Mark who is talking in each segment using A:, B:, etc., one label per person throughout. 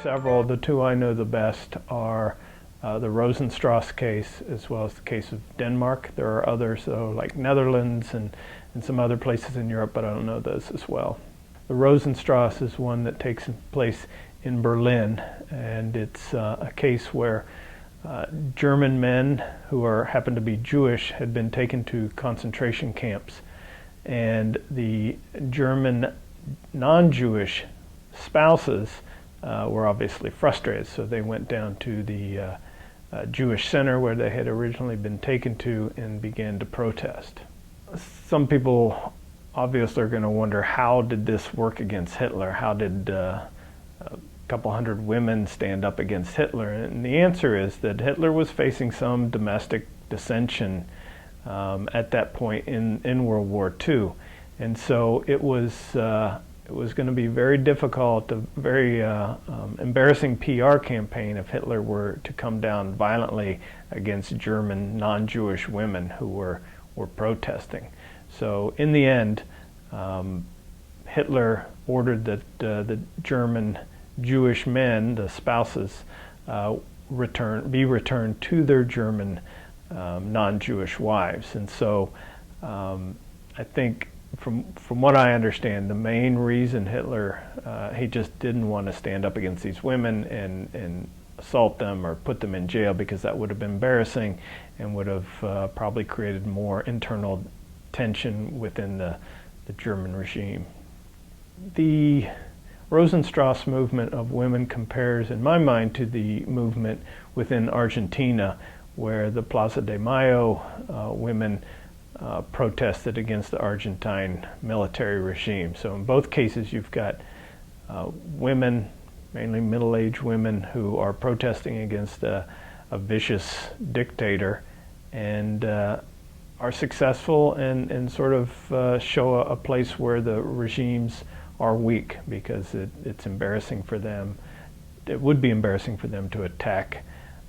A: Several. The two I know the best are the Rosenstrasse case as well as the case of Denmark. There are others, though, like Netherlands and some other places in Europe, but I don't know those as well. The Rosenstrasse is one that takes place in Berlin, and it's a case where German men who happen to be Jewish had been taken to concentration camps, and the German non-Jewish spouses were obviously frustrated, so they went down to the Jewish center where they had originally been taken to and began to protest. Some people obviously are going to wonder, how did this work against Hitler? How did a couple hundred women stand up against Hitler? And the answer is that Hitler was facing some domestic dissension at that point in World War II. And so it was going to be very difficult, a very embarrassing PR campaign if Hitler were to come down violently against German non-Jewish women who were protesting. So in the end, Hitler ordered that the German Jewish men, the spouses, be returned to their German non-Jewish wives. And so I think from what I understand, the main reason Hitler, he just didn't want to stand up against these women and assault them or put them in jail, because that would have been embarrassing and would have probably created more internal tension within the German regime. The Rosenstrasse movement of women compares, in my mind, to the movement within Argentina, where the Plaza de Mayo women protested against the Argentine military regime. So in both cases, you've got women, mainly middle-aged women, who are protesting against a vicious dictator, and are successful and sort of show a place where the regimes are weak, because it's embarrassing for them. It would be embarrassing for them to attack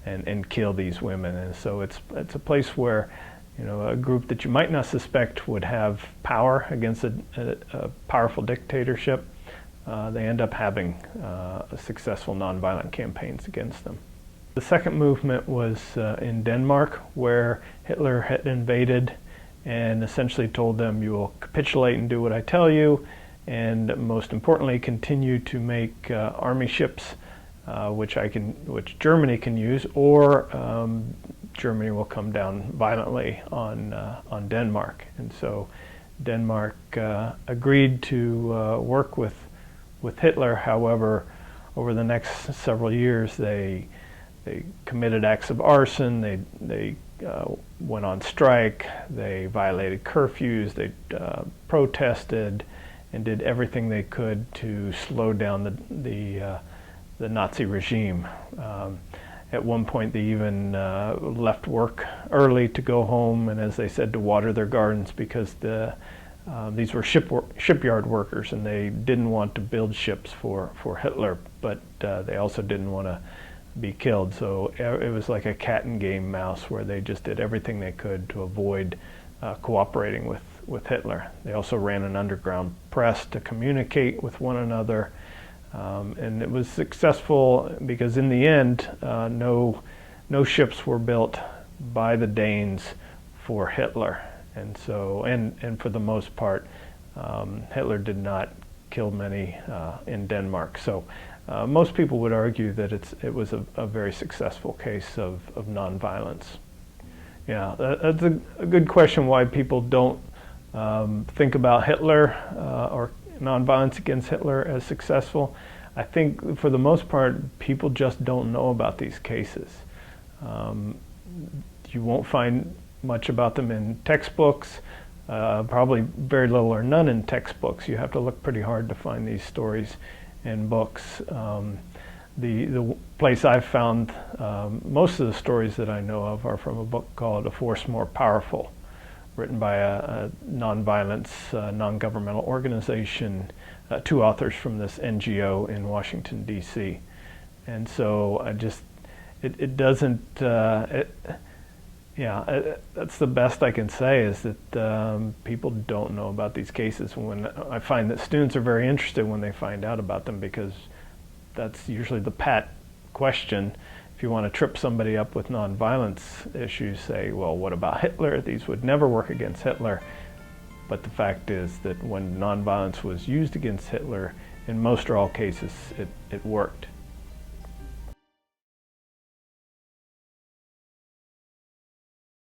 A: and kill these women. And so it's a place where, you know, a group that you might not suspect would have power against a powerful dictatorship, they end up having successful nonviolent campaigns against them. The second movement was in Denmark, where Hitler had invaded and essentially told them, you will capitulate and do what I tell you, and most importantly, continue to make army ships which Germany can use, or Germany will come down violently on Denmark. And so Denmark agreed to work with Hitler. However, over the next several years, they committed acts of arson. They went on strike. They violated curfews. They protested and did everything they could to slow down the Nazi regime. At one point, they even left work early to go home, and as they said, to water their gardens, because these were shipyard workers, and they didn't want to build ships for Hitler, but they also didn't want to be killed. So it was like a cat and game mouse, where they just did everything they could to avoid cooperating with Hitler. They also ran an underground press to communicate with one another. And it was successful, because in the end, no ships were built by the Danes for Hitler, and so and for the most part, Hitler did not kill many in Denmark. So most people would argue that it was a very successful case of nonviolence. Yeah, that's a good question. Why people don't think about Hitler or nonviolence against Hitler as successful. I think for the most part, people just don't know about these cases. You won't find much about them in textbooks, probably very little or none in textbooks. You have to look pretty hard to find these stories in books. The place I've found most of the stories that I know of are from a book called A Force More Powerful, written by a nonviolence, non-governmental organization, two authors from this NGO in Washington, D.C. And so it doesn't, that's the best I can say, is that people don't know about these cases. When I find that students are very interested when they find out about them, because that's usually the pat question. If you want to trip somebody up with nonviolence issues, say, well, what about Hitler? These would never work against Hitler. But the fact is that when nonviolence was used against Hitler, in most or all cases, it worked.